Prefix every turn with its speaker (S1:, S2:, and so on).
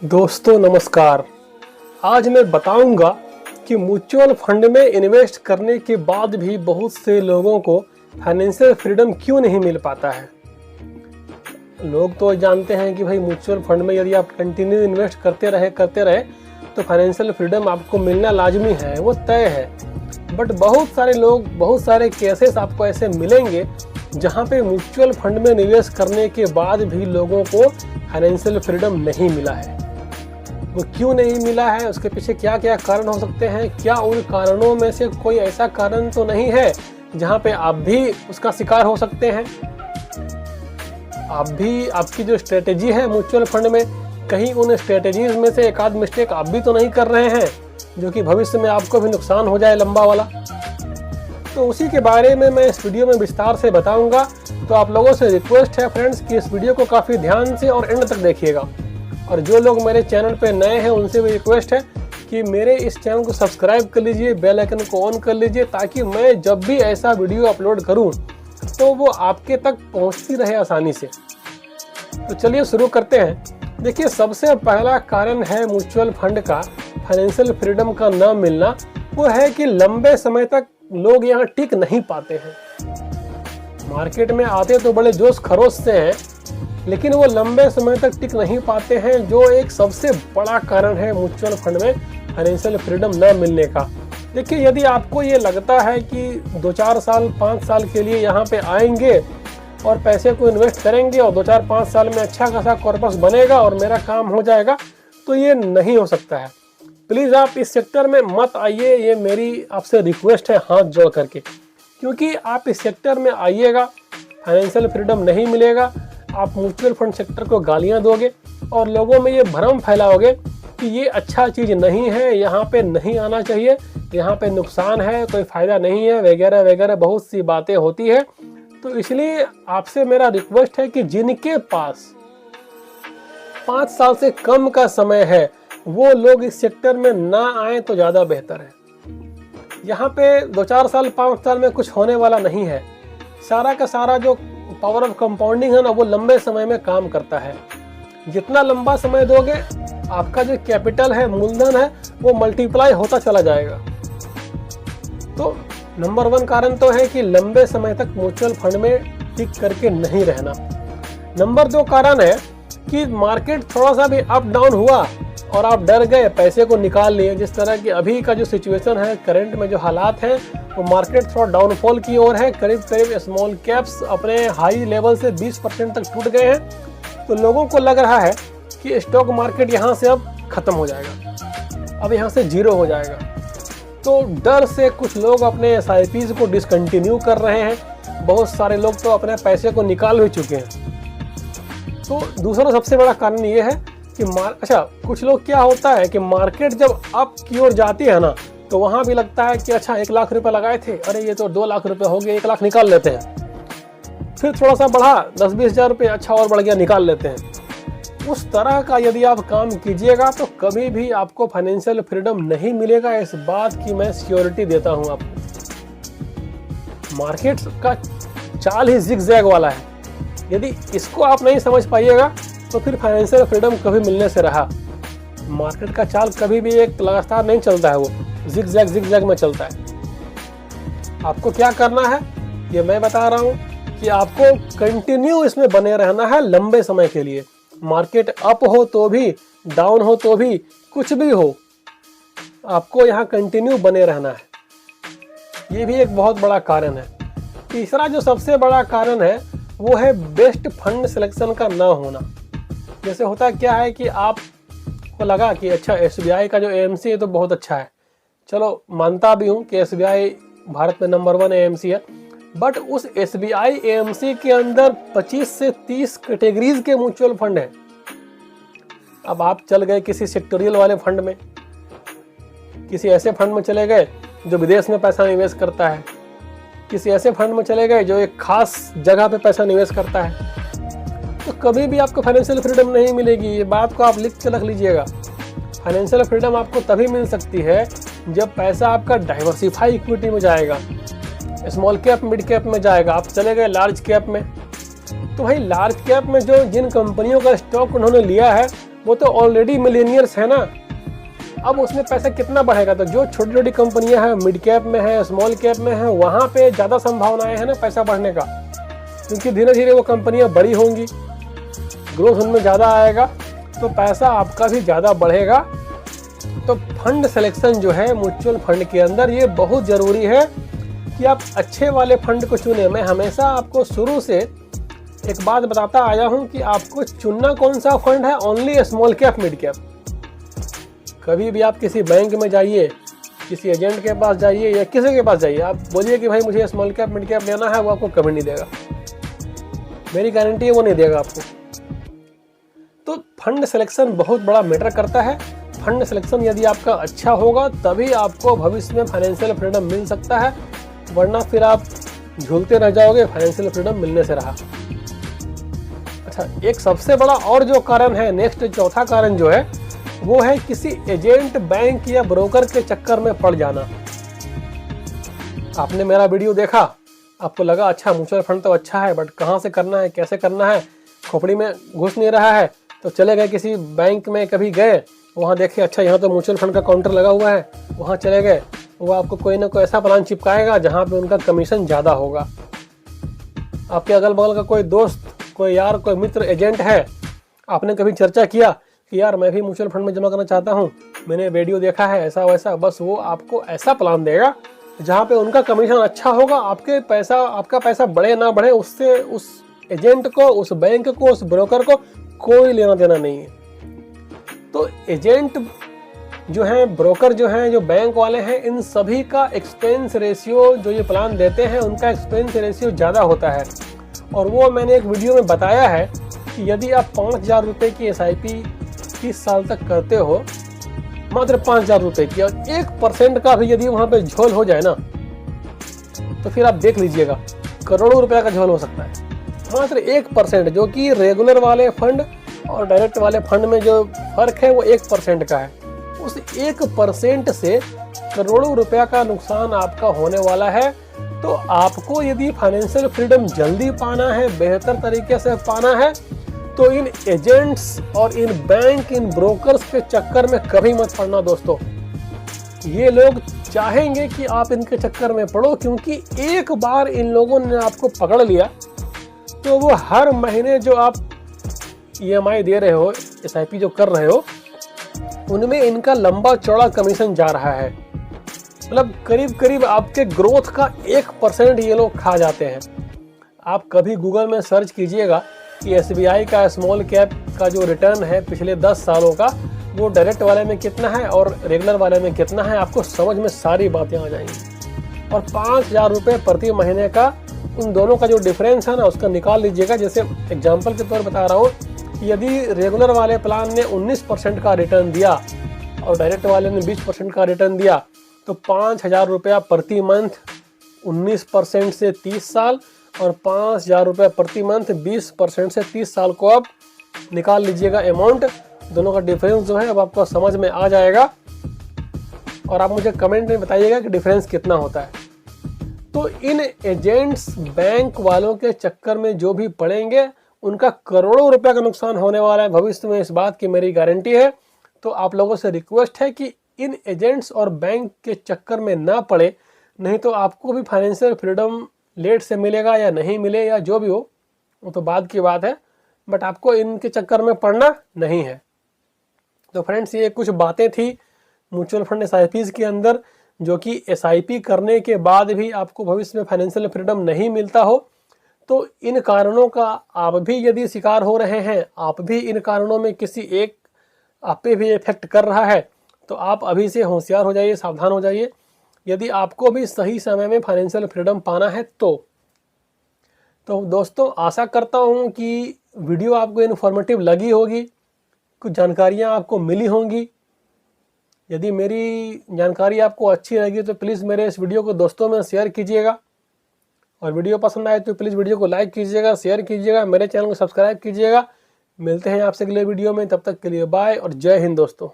S1: दोस्तों नमस्कार। आज मैं बताऊंगा कि म्यूचुअल फंड में इन्वेस्ट करने के बाद भी बहुत से लोगों को फाइनेंशियल फ्रीडम क्यों नहीं मिल पाता है। लोग तो जानते हैं कि भाई म्यूचुअल फंड में यदि आप कंटिन्यू इन्वेस्ट करते रहे तो फाइनेंशियल फ्रीडम आपको मिलना लाजमी है, वो तय है। बट बहुत सारे केसेस आपको ऐसे मिलेंगे जहां पे म्यूचुअल फंड में निवेश करने के बाद भी लोगों को फाइनेंशियल फ्रीडम नहीं मिला है। वो क्यों नहीं मिला है, उसके पीछे क्या क्या कारण हो सकते हैं, क्या उन कारणों में से कोई ऐसा कारण तो नहीं है जहां पे आप भी उसका शिकार हो सकते हैं। आप भी, आपकी जो स्ट्रेटेजी है म्यूचुअल फंड में, कहीं उन स्ट्रेटेजीज में से एक आध मिस्टेक आप भी तो नहीं कर रहे हैं जो कि भविष्य में आपको भी नुकसान हो जाए लंबा वाला। तो उसी के बारे में मैं इस वीडियो में विस्तार से बताऊंगा। तो आप लोगों से रिक्वेस्ट है फ्रेंड्स कि इस वीडियो को काफ़ी ध्यान से और एंड तक देखिएगा। और जो लोग मेरे चैनल पे नए हैं उनसे भी रिक्वेस्ट है कि मेरे इस चैनल को सब्सक्राइब कर लीजिए, बेल आइकन को ऑन कर लीजिए, ताकि मैं जब भी ऐसा वीडियो अपलोड करूं तो वो आपके तक पहुंचती रहे आसानी से। तो चलिए शुरू करते हैं। देखिए, सबसे पहला कारण है म्यूचुअल फंड का फाइनेंशियल फ्रीडम का न मिलना, वो है कि लंबे समय तक लोग यहाँ टिक नहीं पाते हैं। मार्केट में आते तो बड़े जोश खरोश से हैं, लेकिन वो लंबे समय तक टिक नहीं पाते हैं, जो एक सबसे बड़ा कारण है म्यूचुअल फंड में फाइनेंशियल फ्रीडम न मिलने का। देखिए, यदि आपको ये लगता है कि 2-4 साल 5 साल के लिए यहाँ पे आएंगे और पैसे को इन्वेस्ट करेंगे और 2-4-5 साल में अच्छा खासा कॉर्पस बनेगा और मेरा काम हो जाएगा, तो ये नहीं हो सकता है। प्लीज़ आप इस सेक्टर में मत आइए, ये मेरी आपसे रिक्वेस्ट है हाथ जोड़ करके। क्योंकि आप इस सेक्टर में आइएगा, फाइनेंशियल फ्रीडम नहीं मिलेगा, आप म्यूचुअल फंड सेक्टर को गालियां दोगे और लोगों में ये भ्रम फैलाओगे कि ये अच्छा चीज़ नहीं है, यहाँ पे नहीं आना चाहिए, यहाँ पे नुकसान है, कोई फ़ायदा नहीं है, वगैरह वगैरह बहुत सी बातें होती है। तो इसलिए आपसे मेरा रिक्वेस्ट है कि जिनके पास 5 साल से कम का समय है वो लोग इस सेक्टर में ना आए तो ज़्यादा बेहतर है। यहाँ पे 2-4 साल 5 साल में कुछ होने वाला नहीं है। सारा का सारा जो पावर ऑफ कंपाउंडिंग है ना, वो लंबे समय में काम करता है। जितना लंबा समय दोगे, आपका जो कैपिटल है, मूलधन है, वो मल्टीप्लाई होता चला जाएगा। तो नंबर 1 कारण तो है कि लंबे समय तक म्यूचुअल फंड में टिक करके नहीं रहना। नंबर 2 कारण है कि मार्केट थोड़ा सा भी अप डाउन हुआ और आप डर गए, पैसे को निकाल लिए। जिस तरह की अभी का जो सिचुएशन है, करंट में जो हालात हैं, वो मार्केट थोड़ा डाउनफॉल की ओर है। करीब स्मॉल कैप्स अपने हाई लेवल से 20% तक टूट गए हैं। तो लोगों को लग रहा है कि स्टॉक मार्केट यहाँ से अब खत्म हो जाएगा, अब यहाँ से जीरो हो जाएगा। तो डर से कुछ लोग अपने SIPs को डिसकंटिन्यू कर रहे हैं। बहुत सारे लोग तो अपने पैसे को निकाल भी चुके हैं। तो दूसरा सबसे बड़ा कारण ये है कि कुछ लोग, क्या होता है कि मार्केट जब अप की ओर जाती है ना, तो वहाँ भी लगता है कि अच्छा 1 लाख रुपए लगाए थे, अरे ये तो 2 लाख रुपए हो गए, 1 लाख निकाल लेते हैं। फिर थोड़ा सा बढ़ा, 10-20 हज़ार रुपये, अच्छा और बढ़ गया, निकाल लेते हैं। उस तरह का यदि आप काम कीजिएगा तो कभी भी आपको फाइनेंशियल फ्रीडम नहीं मिलेगा। इस बात की मैं श्योरिटी देता हूँ आपको। मार्केट का चाल ही जिग-जैग वाला है। यदि इसको आप नहीं समझ पाइएगा तो फिर फाइनेंशियल फ्रीडम कभी मिलने से रहा। मार्केट का चाल कभी भी एक लगातार नहीं चलता है, वो जिग-जैग में चलता है। आपको क्या करना है ये मैं बता रहा हूँ कि आपको कंटिन्यू इसमें बने रहना है लंबे समय के लिए। मार्केट अप हो तो भी, डाउन हो तो भी, कुछ भी हो, आपको यहाँ कंटिन्यू बने रहना है। ये भी एक बहुत बड़ा कारण है। तीसरा जो सबसे बड़ा कारण है वो है बेस्ट फंड सिलेक्शन का ना होना। जैसे होता क्या है कि आपको लगा कि अच्छा SBI का जो AMC है तो बहुत अच्छा है, चलो मानता भी हूँ कि SBI भारत में नंबर 1 AMC है। बट उस SBI AMC के अंदर 25 से 30 कैटेगरीज के म्यूचुअल फंड हैं। अब आप चल गए किसी सेक्टोरियल वाले फंड में, किसी ऐसे फंड में चले गए जो विदेश में पैसा निवेश करता है, किसी ऐसे फंड में चले गए जो एक खास जगह पे पैसा निवेश करता है, तो कभी भी आपको फाइनेंशियल फ्रीडम नहीं मिलेगी। ये बात को आप लिख के रख लीजिएगा। फाइनेंशियल फ्रीडम आपको तभी मिल सकती है जब पैसा आपका डाइवर्सिफाई इक्विटी में जाएगा, स्मॉल कैप, मिड कैप में जाएगा। आप चले गए लार्ज कैप में, तो भाई लार्ज कैप में जो जिन कंपनियों का स्टॉक उन्होंने लिया है वो तो ऑलरेडी मिलेनियर्स है ना। अब उसमें पैसा कितना बढ़ेगा? तो जो छोटी छोटी कंपनियां हैं, मिड कैप में है, स्मॉल कैप में है, वहाँ पे ज़्यादा संभावनाएं हैं ना पैसा बढ़ने का, क्योंकि धीरे धीरे वो कंपनियां बड़ी होंगी, ग्रोथ उनमें ज़्यादा आएगा, तो पैसा आपका भी ज़्यादा बढ़ेगा। तो फंड सिलेक्शन जो है म्यूचुअल फंड के अंदर, ये बहुत ज़रूरी है कि आप अच्छे वाले फंड को चुनें। मैं हमेशा आपको शुरू से एक बात बताता आया हूं कि आपको चुनना कौन सा फंड है, only small cap, mid cap. कभी भी आप किसी बैंक में जाइए, किसी एजेंट के पास जाइए या किसी के पास जाइए, आप बोलिए कि भाई मुझे स्मॉल कैप मिड कैप लेना है, वो आपको कभी नहीं देगा, मेरी गारंटी है वो नहीं देगा आपको। तो फंड सिलेक्शन बहुत बड़ा मैटर करता है। फंड सिलेक्शन यदि आपका अच्छा होगा तभी आपको भविष्य में फाइनेंशियल फ्रीडम मिल सकता है, वरना फिर आप झूलते रह जाओगे फाइनेंशियल फ्रीडम मिलने से रहा। अच्छा, एक सबसे बड़ा और जो कारण है, नेक्स्ट चौथा कारण जो है, वो है किसी एजेंट, बैंक या ब्रोकर के चक्कर में पड़ जाना। आपने मेरा वीडियो देखा, आपको लगा अच्छा म्यूचुअल फंड तो अच्छा है, बट कहाँ से करना है, कैसे करना है, खोपड़ी में घुस नहीं रहा है, तो चले गए किसी बैंक में, कभी गए वहाँ देखे अच्छा यहाँ तो म्यूचुअल फंड का काउंटर लगा हुआ है, वहाँ चले गए, वो आपको कोई ना कोई ऐसा प्लान चिपकाएगा जहाँ पे उनका कमीशन ज़्यादा होगा। आपके अगल बगल का कोई दोस्त, कोई यार, कोई मित्र एजेंट है, आपने कभी चर्चा किया कि यार मैं भी म्यूचुअल फंड में जमा करना चाहता हूँ, मैंने वीडियो देखा है ऐसा वैसा, बस वो आपको ऐसा प्लान देगा जहाँ पे उनका कमीशन अच्छा होगा, आपका पैसा बढ़े ना बढ़े उससे उस एजेंट को, उस बैंक को, उस ब्रोकर को कोई लेना देना नहीं है। तो एजेंट जो हैं, ब्रोकर जो हैं, जो बैंक वाले हैं, इन सभी का एक्सपेंस रेशियो, जो ये प्लान देते हैं उनका एक्सपेंस रेशियो ज़्यादा होता है। और वो मैंने एक वीडियो में बताया है कि यदि आप 5,000 रुपये की SIP 30 साल तक करते हो, मात्र 5,000 रुपये की, और 1% का भी यदि वहाँ पे झोल हो जाए ना, तो फिर आप देख लीजिएगा करोड़ों रुपए का झोल हो सकता है। मात्र 1%, जो कि रेगुलर वाले फंड और डायरेक्ट वाले फंड में जो फर्क है वो 1% का है। उस 1% से करोड़ों रुपया का नुकसान आपका होने वाला है। तो आपको यदि फाइनेंशियल फ्रीडम जल्दी पाना है, बेहतर तरीके से पाना है, तो इन एजेंट्स और इन बैंक, इन ब्रोकर्स के चक्कर में कभी मत पड़ना दोस्तों। ये लोग चाहेंगे कि आप इनके चक्कर में पड़ो, क्योंकि एक बार इन लोगों ने आपको पकड़ लिया तो वो हर महीने जो आप EMI दे रहे हो, SIP जो कर रहे हो, उनमें इनका लंबा चौड़ा कमीशन जा रहा है। मतलब करीब करीब आपके ग्रोथ का 1% ये लोग खा जाते हैं। आप कभी गूगल में सर्च कीजिएगा कि SBI का स्मॉल कैप का जो रिटर्न है पिछले 10 सालों का, वो डायरेक्ट वाले में कितना है और रेगुलर वाले में कितना है, आपको समझ में सारी बातें आ जाएंगी। और 5,000 रुपये प्रति महीने का उन दोनों का जो डिफरेंस है ना, उसका निकाल लीजिएगा। जैसे एग्जाम्पल के तौर बता रहा हूँ, यदि रेगुलर वाले प्लान ने 19% का रिटर्न दिया और डायरेक्ट वाले ने 20% का रिटर्न दिया, तो 5,000 रुपया प्रति मंथ 19% से 30 साल और 5,000 रुपये प्रति मंथ 20% से 30 साल को आप निकाल लीजिएगा अमाउंट। दोनों का डिफरेंस जो है अब आपको समझ में आ जाएगा, और आप मुझे कमेंट में बताइएगा कि डिफरेंस कितना होता है। तो इन एजेंट्स, बैंक वालों के चक्कर में जो भी पड़ेंगे, उनका करोड़ों रुपए का नुकसान होने वाला है भविष्य में, इस बात की मेरी गारंटी है। तो आप लोगों से रिक्वेस्ट है कि इन एजेंट्स और बैंक के चक्कर में ना पड़े, नहीं तो आपको भी फाइनेंशियल फ्रीडम लेट से मिलेगा या नहीं मिले या जो भी हो, वो तो बाद की बात है, बट आपको इनके चक्कर में पड़ना नहीं है। तो फ्रेंड्स, ये कुछ बातें थी म्यूचुअल फंड SIPs के अंदर, जो कि SIP करने के बाद भी आपको भविष्य में फाइनेंशियल फ्रीडम नहीं मिलता हो। तो इन कारणों का आप भी यदि शिकार हो रहे हैं, आप भी इन कारणों में किसी एक आप पे भी इफेक्ट कर रहा है, तो आप अभी से होशियार हो जाइए, सावधान हो जाइए। यदि आपको भी सही समय में फाइनेंशियल फ्रीडम पाना है तो दोस्तों, आशा करता हूँ कि वीडियो आपको इन्फॉर्मेटिव लगी होगी, कुछ जानकारियाँ आपको मिली होंगी। यदि मेरी जानकारी आपको अच्छी लगी तो प्लीज़ मेरे इस वीडियो को दोस्तों में शेयर कीजिएगा, और वीडियो पसंद आए तो प्लीज़ वीडियो को लाइक कीजिएगा, शेयर कीजिएगा, मेरे चैनल को सब्सक्राइब कीजिएगा। मिलते हैं आपसे अगले वीडियो में, तब तक के लिए बाय और जय हिंद दोस्तों।